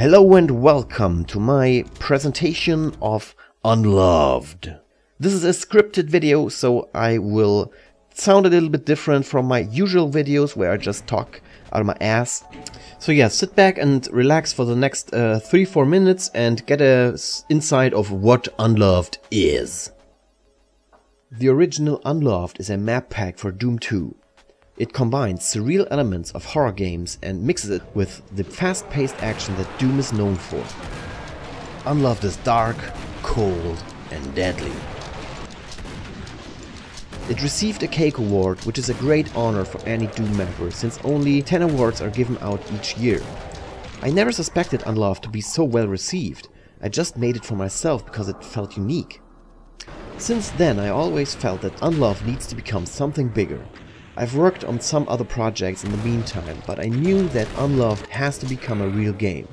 Hello and welcome to my presentation of Unloved. This is a scripted video, so I will sound a little bit different from my usual videos where I just talk out of my ass. So yeah, sit back and relax for the next 3-4 minutes and get a insight of what Unloved is. The original Unloved is a map pack for Doom 2. It combines surreal elements of horror games and mixes it with the fast-paced action that Doom is known for. Unloved is dark, cold and deadly. It received a Cake Award, which is a great honor for any Doom member, since only 10 awards are given out each year. I never suspected Unloved to be so well received. I just made it for myself because it felt unique. Since then I always felt that Unloved needs to become something bigger. I've worked on some other projects in the meantime, but I knew that Unloved has to become a real game.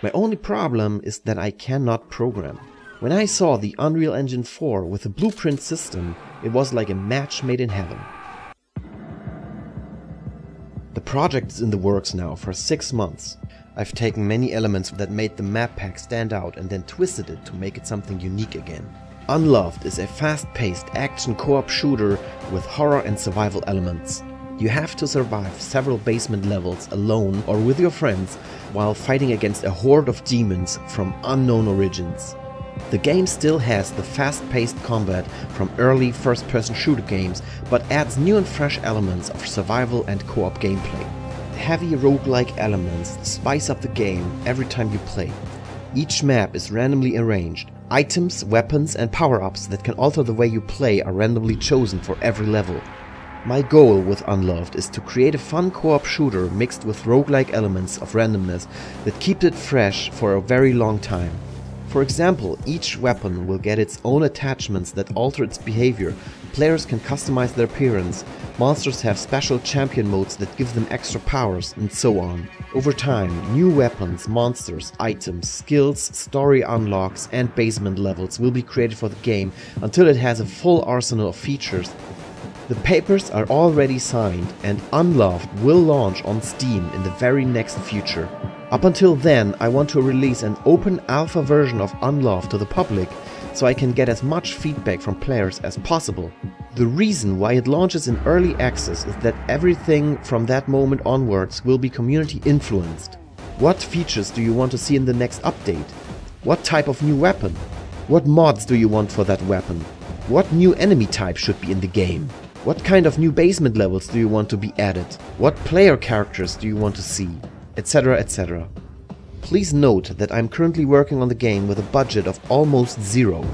My only problem is that I cannot program. When I saw the Unreal Engine 4 with a blueprint system, it was like a match made in heaven. The project is in the works now for 6 months. I've taken many elements that made the map pack stand out and then twisted it to make it something unique again. Unloved is a fast-paced action co-op shooter with horror and survival elements. You have to survive several basement levels alone or with your friends while fighting against a horde of demons from unknown origins. The game still has the fast-paced combat from early first-person shooter games, but adds new and fresh elements of survival and co-op gameplay. Heavy roguelike elements spice up the game every time you play. Each map is randomly arranged. Items, weapons and power-ups that can alter the way you play are randomly chosen for every level. My goal with Unloved is to create a fun co-op shooter mixed with roguelike elements of randomness that keep it fresh for a very long time. For example, each weapon will get its own attachments that alter its behavior. Players can customize their appearance, monsters have special champion modes that give them extra powers, and so on. Over time, new weapons, monsters, items, skills, story unlocks and basement levels will be created for the game until it has a full arsenal of features. The papers are already signed and Unloved will launch on Steam in the very next future. Up until then, I want to release an open alpha version of Unloved to the public so I can get as much feedback from players as possible. The reason why it launches in early access is that everything from that moment onwards will be community influenced. What features do you want to see in the next update? What type of new weapon? What mods do you want for that weapon? What new enemy type should be in the game? What kind of new basement levels do you want to be added? What player characters do you want to see? Etc, etc. Please note that I'm currently working on the game with a budget of almost zero.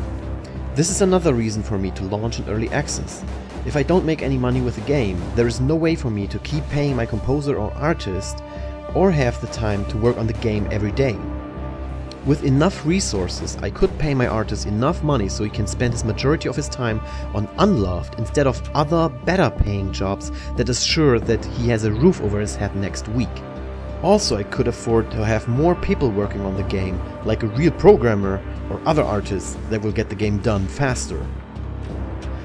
This is another reason for me to launch in early access. If I don't make any money with the game, there is no way for me to keep paying my composer or artist or have the time to work on the game every day. With enough resources, I could pay my artist enough money so he can spend his majority of his time on Unloved instead of other better paying jobs that assure that he has a roof over his head next week. Also, I could afford to have more people working on the game, like a real programmer or other artists that will get the game done faster.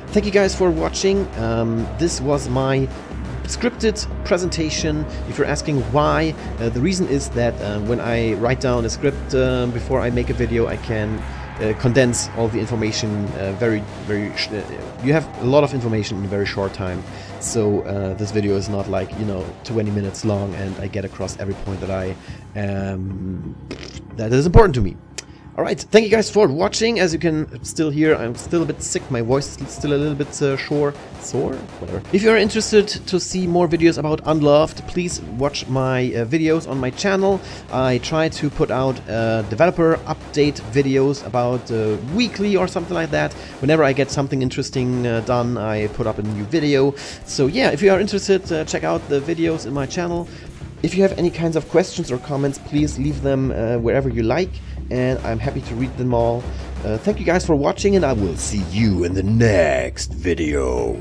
Thank you guys for watching. This was my scripted presentation. If you're asking why, the reason is that when I write down a script before I make a video, I can condense all the information you have a lot of information in a very short time. So this video is not like 20 minutes long and I get across every point that that is important to me. Alright, thank you guys for watching. As you can still hear, I'm still a bit sick, my voice is still a little bit sore, whatever. If you're interested to see more videos about Unloved, please watch my videos on my channel. I try to put out developer update videos about weekly or something like that. Whenever I get something interesting done, I put up a new video. So yeah, if you are interested, check out the videos in my channel. If you have any kinds of questions or comments, please leave them wherever you like, and I'm happy to read them all. Thank you guys for watching, and I will see you in the next video.